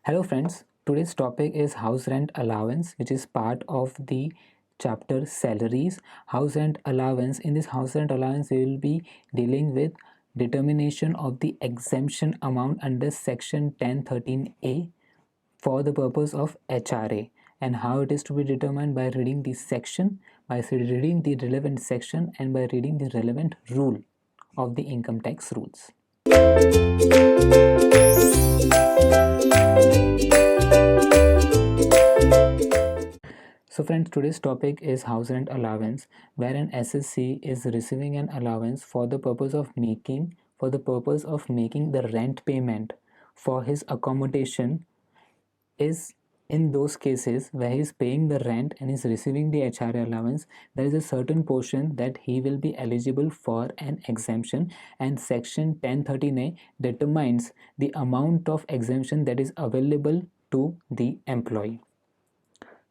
Hello friends, today's topic is house rent allowance, which is part of the chapter salaries. House rent allowance. In this house rent allowance, we will be dealing with determination of the exemption amount under section 1013A for the purpose of HRA, and how it is to be determined by reading the section, by reading the relevant section, and by reading the relevant rule of the income tax rules. So friends, today's topic is house rent allowance, where an SSC is receiving an allowance for the purpose of making the rent payment for his accommodation. Is in those cases where he is paying the rent and is receiving the HRA allowance, there is a certain portion that he will be eligible for an exemption, and section 1013A determines the amount of exemption that is available to the employee.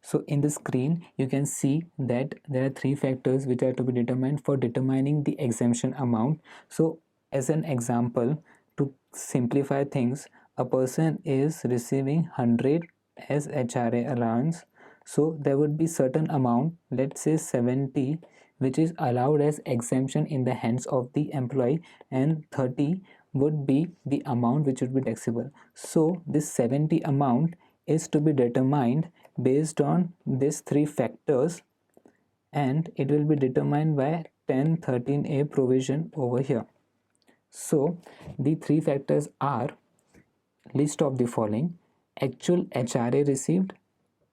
So in the screen you can see that there are three factors which are to be determined for determining the exemption amount. So as an example, to simplify things, a person is receiving 100 as HRA allowance, so there would be certain amount, let's say 70, which is allowed as exemption in the hands of the employee, and 30 would be the amount which would be taxable. So this 70 amount is to be determined based on these three factors, and it will be determined by 1013A provision over here. So the three factors are list of the following: actual HRA received,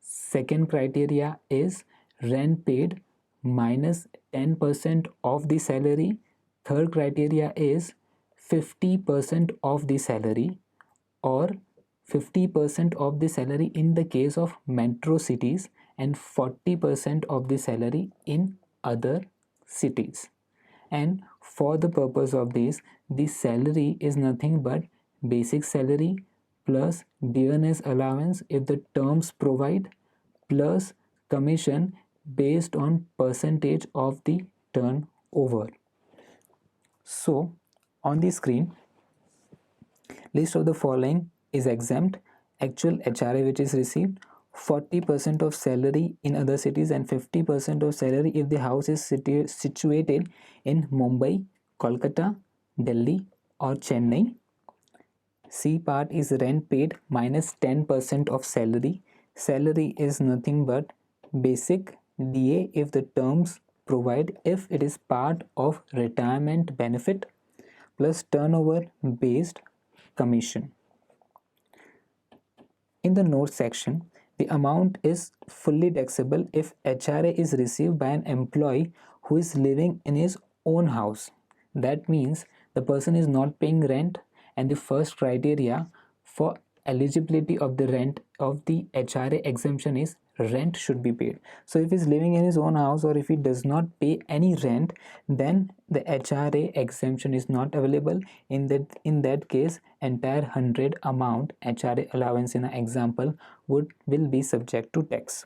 second criteria is rent paid minus 10% of the salary, third criteria is 50% of the salary, or 50% of the salary in the case of metro cities, and 40% of the salary in other cities. And for the purpose of this, the salary is nothing but basic salary plus dearness allowance if the terms provide, plus commission based on percentage of the turnover. So on the screen, list of the following is exempt: actual HRA which is received, 40% of salary in other cities, and 50% of salary if the house is situated in Mumbai, Kolkata, Delhi or Chennai. C part is rent paid minus 10% of salary. Salary is nothing but basic DA if the terms provide, if it is part of retirement benefit, plus turnover based commission. In the note section, the amount is fully taxable if HRA is received by an employee who is living in his own house. That means the person is not paying rent, and the first criteria for eligibility of the rent of the HRA exemption is rent should be paid. So if he's living in his own house, or if he does not pay any rent, then the HRA exemption is not available. In that case, entire 100 amount HRA allowance in an example will be subject to tax.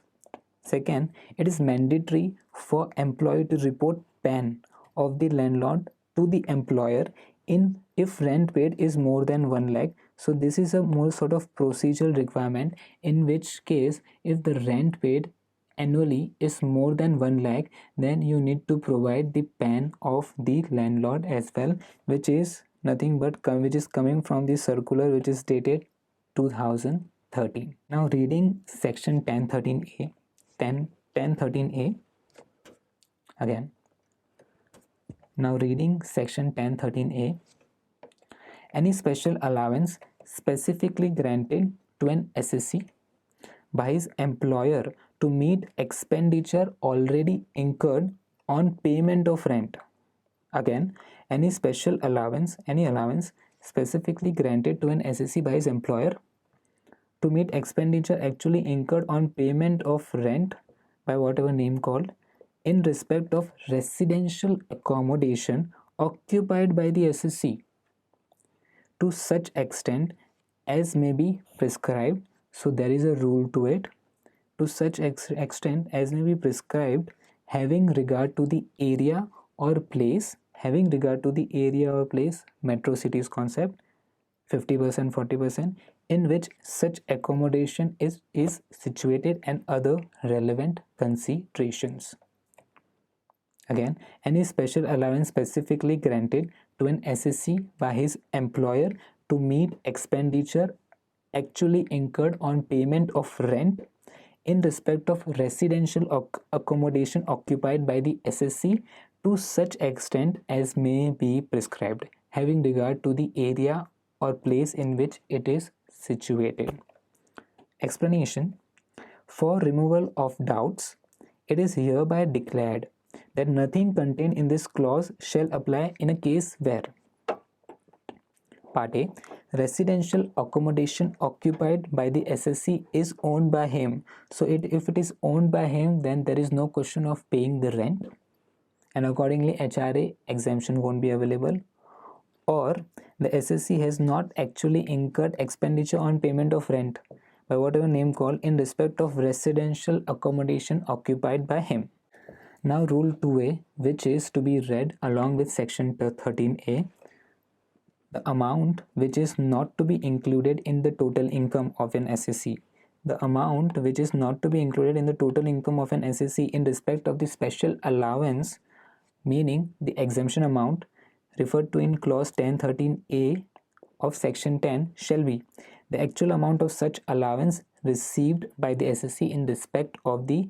Second, it is mandatory for employee to report PAN of the landlord to the employer in if rent paid is more than 1 lakh. So this is a more sort of procedural requirement, in which case if the rent paid annually is more than 1 lakh, then you need to provide the PAN of the landlord as well, which is nothing but which is coming from the circular which is dated 2013. Now reading section 1013A, 1013A again. Now reading section 1013A, any special allowance specifically granted to an SSC by his employer to meet expenditure already incurred on payment of rent. Again, any allowance specifically granted to an SSC by his employer to meet expenditure actually incurred on payment of rent by whatever name called, in respect of residential accommodation occupied by the SSC to such extent as may be prescribed. So there is a rule to it. To such extent as may be prescribed, having regard to the area or place, metro cities concept, 50%, 40%, in which such accommodation is situated and other relevant considerations. Again, any special allowance specifically granted to an SSC by his employer to meet expenditure actually incurred on payment of rent in respect of residential accommodation occupied by the SSC to such extent as may be prescribed, having regard to the area or place in which it is situated. Explanation: for removal of doubts, it is hereby declared that nothing contained in this clause shall apply in a case where: Part A. Residential accommodation occupied by the SSC is owned by him. So if it is owned by him, then there is no question of paying the rent, and accordingly HRA exemption won't be available. Or the SSC has not actually incurred expenditure on payment of rent by whatever name called in respect of residential accommodation occupied by him. Now rule 2A, which is to be read along with section 13A. The amount which is not to be included in the total income of an SSC. The amount which is not to be included in the total income of an SSC in respect of the special allowance, meaning the exemption amount referred to in clause 1013A of section 10, shall be the actual amount of such allowance received by the SSC in respect of the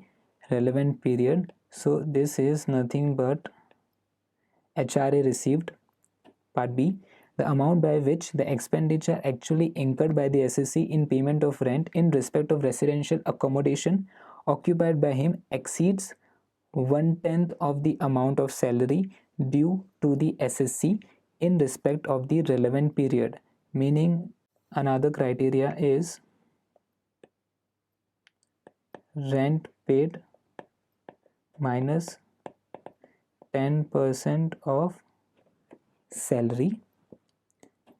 relevant period. So this is nothing but HRA received. Part B, the amount by which the expenditure actually incurred by the SSC in payment of rent in respect of residential accommodation occupied by him exceeds 1/10 of the amount of salary due to the SSC in respect of the relevant period. Meaning, another criteria is rent paid minus 10% of salary.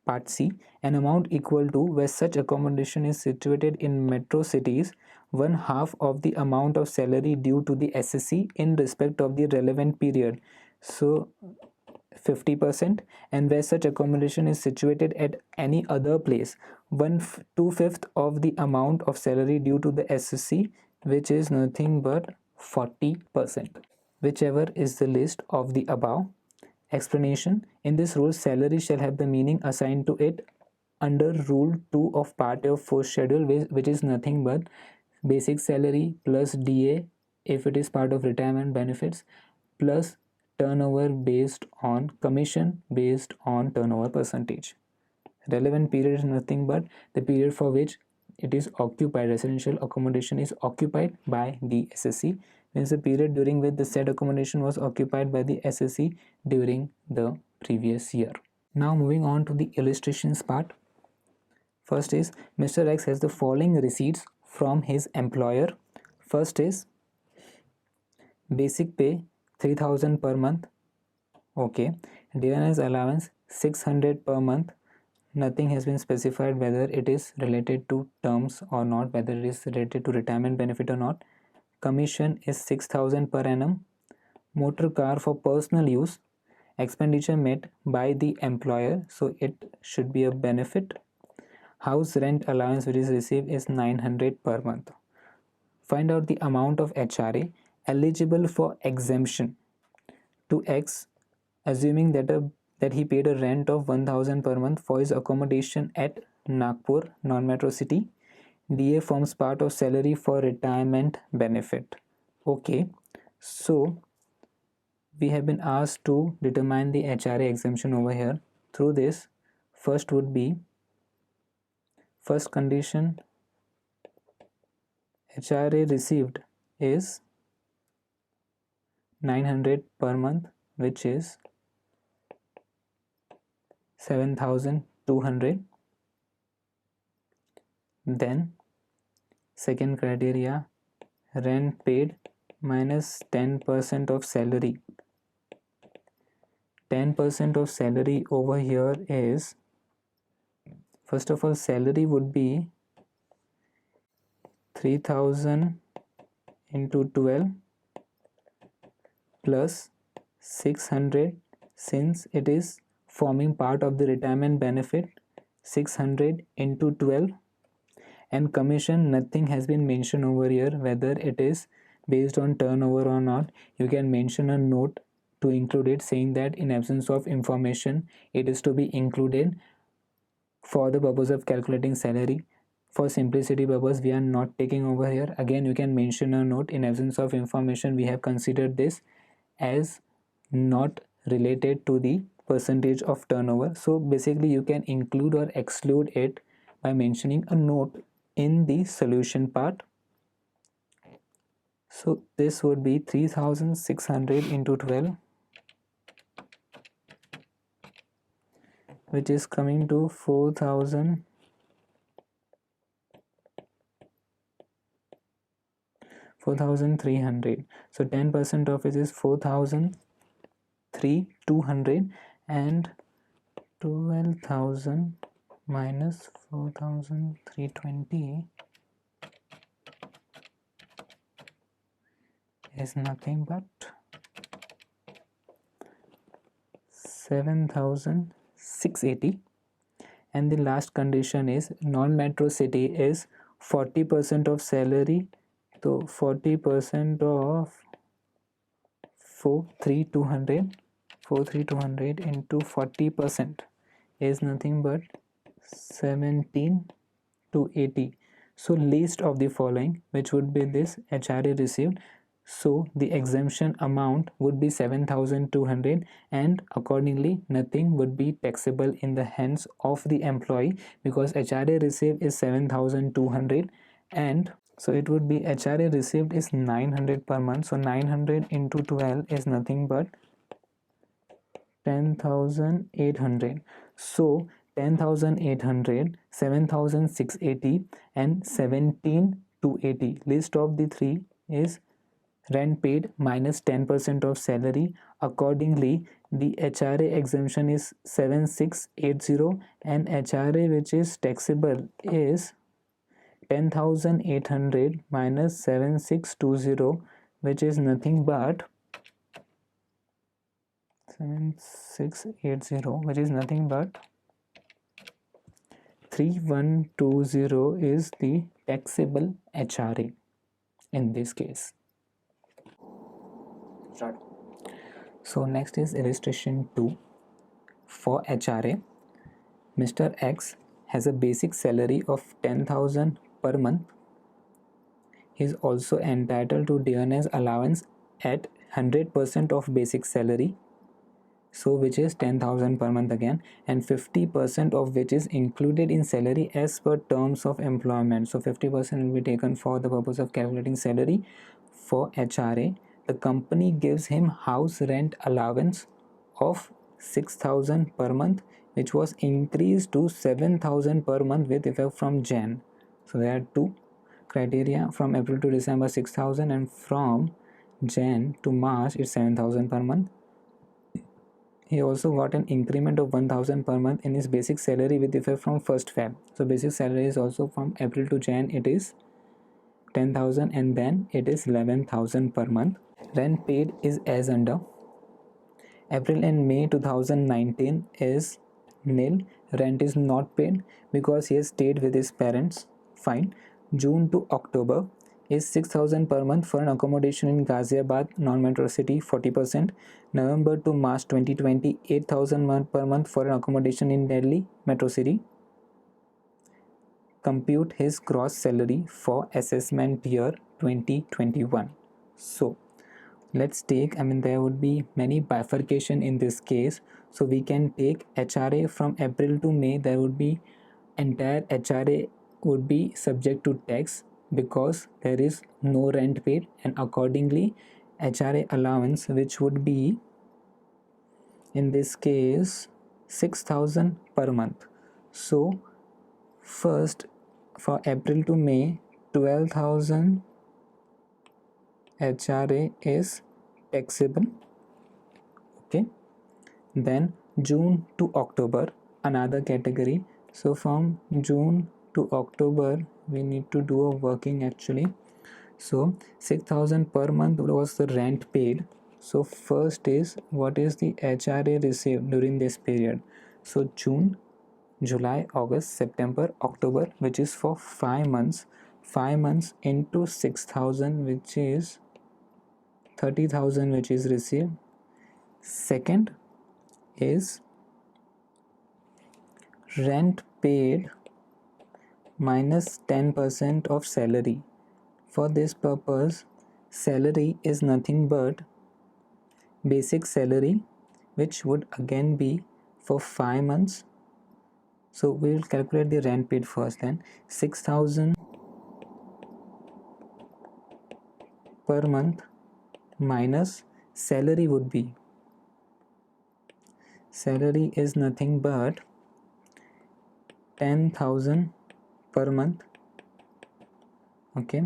Part C, an amount equal to, where such accommodation is situated in metro cities, 1/2 of the amount of salary due to the SSC in respect of the relevant period. So 50%, and where such accommodation is situated at any other place, 2/5 of the amount of salary due to the SSC, which is nothing but 40%. Whichever is the list of the above. Explanation: in this rule, salary shall have the meaning assigned to it under Rule 2 of Part A of 4th Schedule, which is nothing but basic salary plus DA if it is part of retirement benefits, plus turnover based on commission based on turnover percentage. Relevant period is nothing but the period for which it is occupied, residential accommodation is occupied by the SSC, means the period during which the said accommodation was occupied by the SSC during the previous year. Now moving on to the illustrations part. First is Mr. X has the following receipts from his employer. First is basic pay 3000 per month. Okay. Dividends allowance 600 per month. Nothing has been specified whether it is related to terms or not, whether it is related to retirement benefit or not. Commission is 6000 per annum. Motor car for personal use, expenditure met by the employer, so it should be a benefit. House rent allowance which is received is 900 per month. Find out the amount of HRA eligible for exemption to X, assuming that he paid a rent of 1000 per month for his accommodation at Nagpur, non-metro city. DA forms part of salary for retirement benefit. Okay, so we have been asked to determine the HRA exemption over here. Through this, first would be, first condition, HRA received is 900 per month, which is 7200. Then second criteria, rent paid minus 10% of salary. 10% of salary over here is, first of all, salary would be 3000 into 12 plus 600, since it is forming part of the retirement benefit. 600 into 12 And commission, nothing has been mentioned over here whether it is based on turnover or not. You can mention a note to include it, saying that in absence of information it is to be included for the purpose of calculating salary. For simplicity purpose, we are not taking over here. Again, you can mention a note, in absence of information we have considered this as not related to the percentage of turnover. So basically you can include or exclude it by mentioning a note in the solution part. So this would be 3600 into 12, which is coming to 4,300. So 10% of it is 4,200, and 12,000 minus 4,320 is nothing but 7,680. And the last condition is non-metro city is 40% of salary. So 40% of 4,320 into 40% is nothing but 17,280. So least of the following, which would be this HRA received. So the exemption amount would be 7,200, and accordingly nothing would be taxable in the hands of the employee, because HRA received is 7,200, and so it would be HRA received is 900 per month. So 900 into 12 is nothing but 10,800. So 10,800, 7,680 and 17,280. List of the three is rent paid minus 10% of salary. Accordingly, the HRA exemption is 7,680, and HRA which is taxable is 10,800 minus 7,620, which is nothing but 7,680, which is nothing but 3,120 is the taxable HRA in this case. Start. So next is illustration 2. For HRA, Mr. X has a basic salary of 10,000 per month. He is also entitled to dearness allowance at 100% of basic salary, so which is 10,000 per month again, and 50% of which is included in salary as per terms of employment. So 50% will be taken for the purpose of calculating salary. For HRA, the company gives him house rent allowance of 6,000 per month, which was increased to 7,000 per month with effect from Jan. So there are two criteria: from April to December 6,000, and from Jan to March it's 7,000 per month. He also got an increment of 1,000 per month in his basic salary with effect from 1st Feb. So basic salary is also from April to Jan it is 10,000, and then it is 11,000 per month. Rent paid is as under. April and May 2019 is nil. Rent is not paid because he has stayed with his parents. Fine. June to October is 6,000 per month for an accommodation in Ghaziabad, non-metro city, 40%. November to March 2020, 8,000 per month for an accommodation in Delhi, metro city. Compute his gross salary for assessment year 2021. So let's take, there would be many bifurcation in this case. So we can take HRA from April to May. There would be entire HRA would be subject to tax because there is no rent paid, and accordingly HRA allowance, which would be in this case 6,000 per month. So first, for April to May, 12,000 HRA is taxable. Okay, then June to October, another category. So from June to October we need to do a working actually. So 6,000 per month was the rent paid. So first is what is the HRA received during this period. So June July, August, September, October, which is for 5 months. 5 months into 6,000, which is 30,000, which is received. Second is rent paid minus 10% of salary. For this purpose, salary is nothing but basic salary, which would again be for 5 months. So we will calculate the rent paid first. Then 6,000 per month minus salary would be, salary is nothing but 10,000 per month. Okay,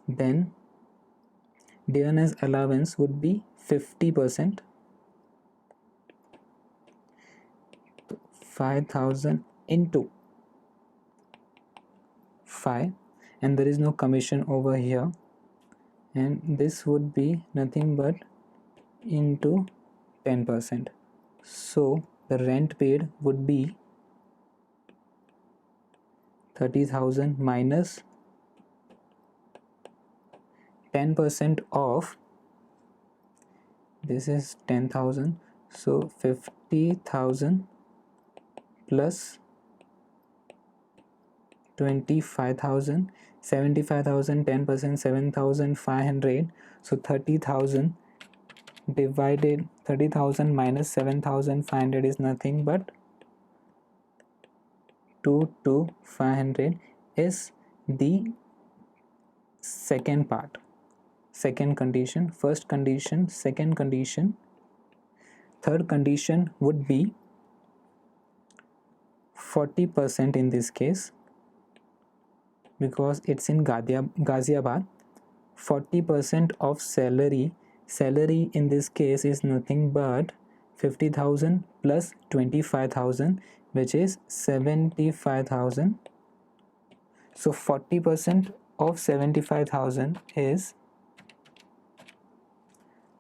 then given as allowance would be 50%, 5,000 into 5, and there is no commission over here, and this would be nothing but into 10%. So the rent paid would be 30,000 minus 10% of, this is 10,000, so 50,000 plus 25,000, 75,000, 10%, 7,500, so 30,000 divided, 30,000 minus 7,500 is nothing but 2,500 is the second part, second condition. First condition, second condition. Third condition would be 40% in this case, because it's in Ghaziabad. 40% of salary, salary in this case is nothing but 50,000 plus 25,000, which is 75,000. So 40% of 75,000 is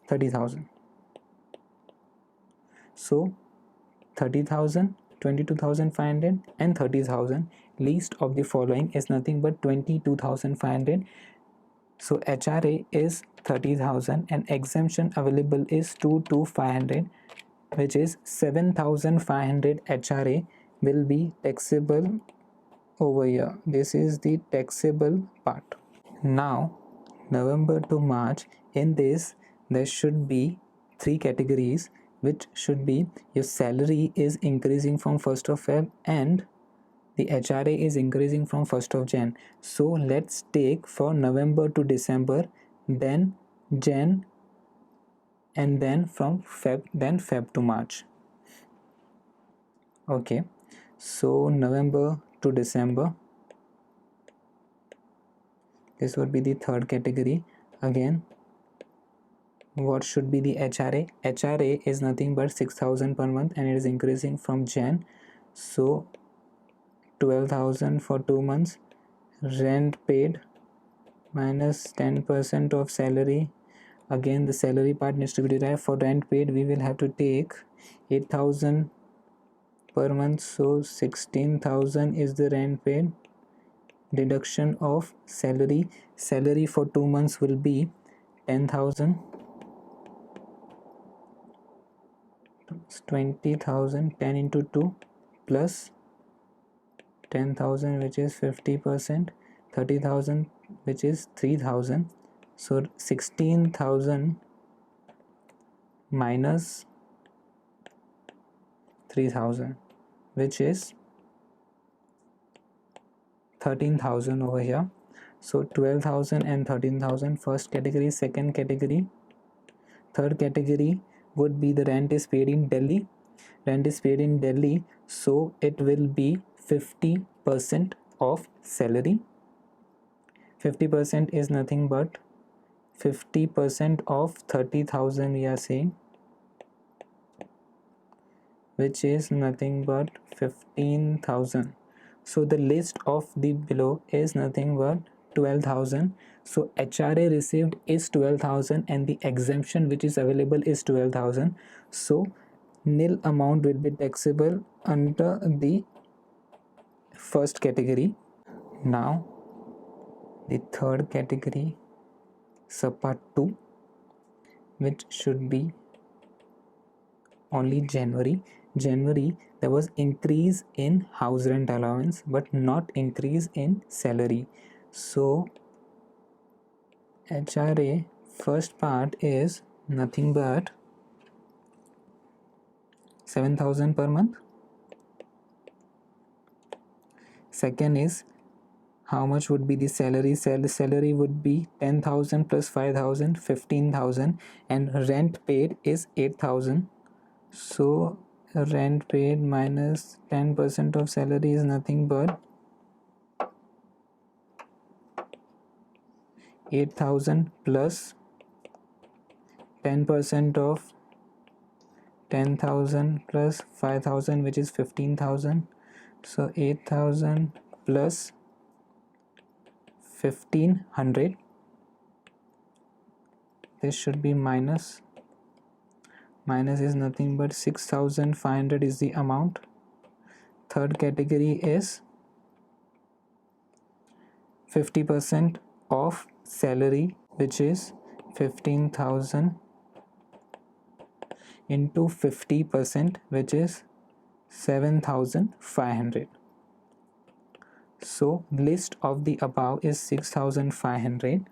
30,000. So 30,000, 22,500 and 30,000. Least of the following is nothing but 22,500. So HRA is 30,000 and exemption available is 2,500, which is 7,500 HRA will be taxable over here. This is the taxable part. Now November to March, in this there should be 3 categories, which should be your salary is increasing from 1st of Feb and the HRA is increasing from 1st of Jan. So let's take for November to December, then Jan, and then from Feb, then Feb to March. Okay, so November to December, this would be the third category. Again, what should be the HRA? HRA is nothing but 6,000 per month and it is increasing from Jan. So 12,000 for 2 months. Rent paid minus 10% of salary. Again, the salary part needs to be derived. For rent paid, we will have to take 8,000 per month. So 16,000 is the rent paid. Deduction of salary. Salary for 2 months will be 10,000. 20,000, 10 into 2 plus 10,000, which is 50%, 30,000, which is 3,000. So 16,000 minus 3,000, which is 13,000 over here. So 12,000 and 13,000, first category. Second category, third category would be the rent is paid in Delhi. Rent is paid in Delhi, so it will be 50% of salary. 50% is nothing but 50% of 30,000 we are saying, which is nothing but 15,000. So the list of the below is nothing but 12,000. So HRA received is 12,000 and the exemption which is available is 12,000. So nil amount will be taxable under the first category. Now the third category, subpart 2, which should be only January. January there was increase in house rent allowance but not increase in salary. So HRA first part is nothing but 7,000 per month. Second is how much would be the salary. Salary would be 10,000 plus 5,000, 15,000, and rent paid is 8,000. So rent paid minus 10% of salary is nothing but 8,000 plus 10% of 10,000 plus 5,000, which is 15,000. So 8,000 plus 1,500. This should be minus is nothing but 6,500 is the amount. Third category is 50% of salary, which is 15,000 into 50%, which is 7,500. So list of the above is 6,500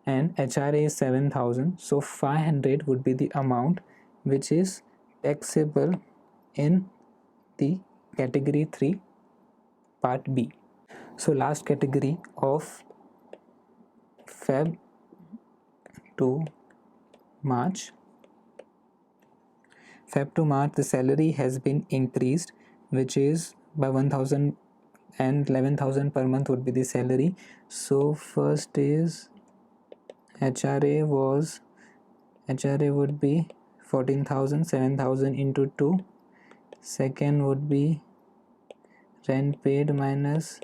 and HRA is 7,000. So 500 would be the amount which is taxable in the category 3 part B. So last category of Feb to March. Feb to March the salary has been increased, which is by 1,000 and 11,000 per month would be the salary. So first is HRA would be 14,000, 7,000 into 2. Second would be rent paid minus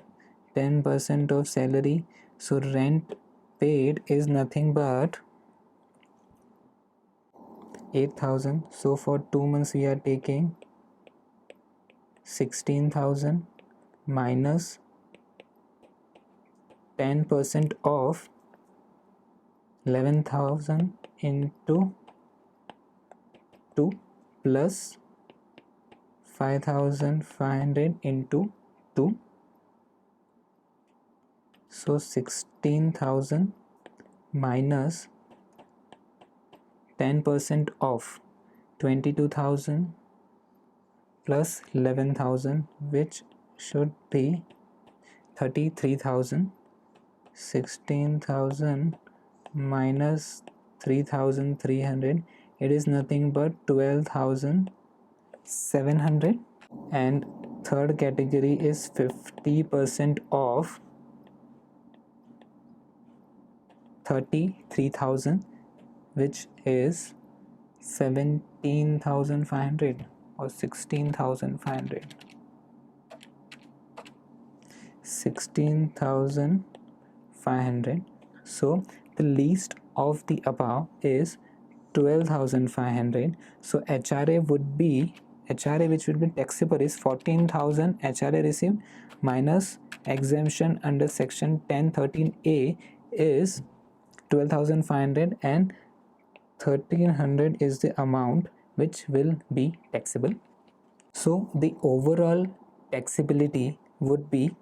10% of salary. So rent paid is nothing but 8,000. So for 2 months we are taking 16,000 minus 10% of 11,000 into 2 plus 5,500 into 2. So 16,000 minus 10% of 22,000 plus 11,000, which should be 33,000. 16,000 minus 3,300, it is nothing but 12,700. And third category is 50% of 33,000, which is 17,500 or 16,500. 16,500. So the least of the above is 12,500. So HRA which would be taxable is 14,000 HRA received minus exemption under section 1013A is 12,500 and 1,300 is the amount which will be taxable. So the overall taxability would be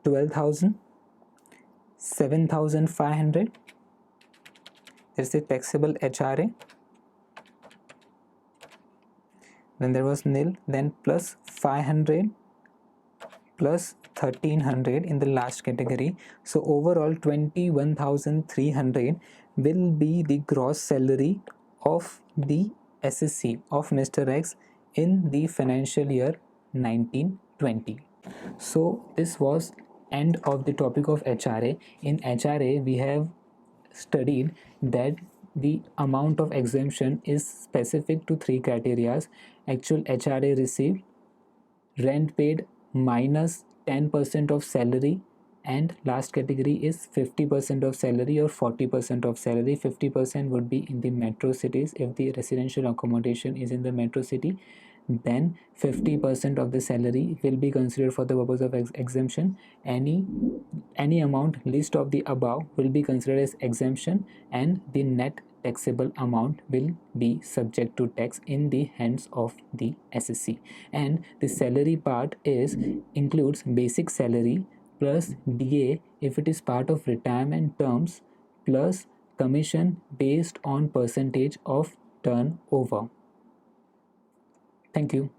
12,000, 7,500. There's the taxable HRA. Then there was nil, then plus 500 plus 1,300 in the last category. So overall 21,300 will be the gross salary of the SSC of Mr. X in the financial year 1920. So this was end of the topic of HRA. In HRA we have studied that the amount of exemption is specific to 3 criteria: actual HRA received, rent paid minus 10% of salary, and last category is 50% of salary or 40% of salary. 50% would be in the metro cities if the residential accommodation is in the metro city, then 50% of the salary will be considered for the purpose of exemption. Any amount least of the above will be considered as exemption, and the net taxable amount will be subject to tax in the hands of the SSC. And the salary part includes basic salary plus DA if it is part of retirement terms, plus commission based on percentage of turnover. Thank you.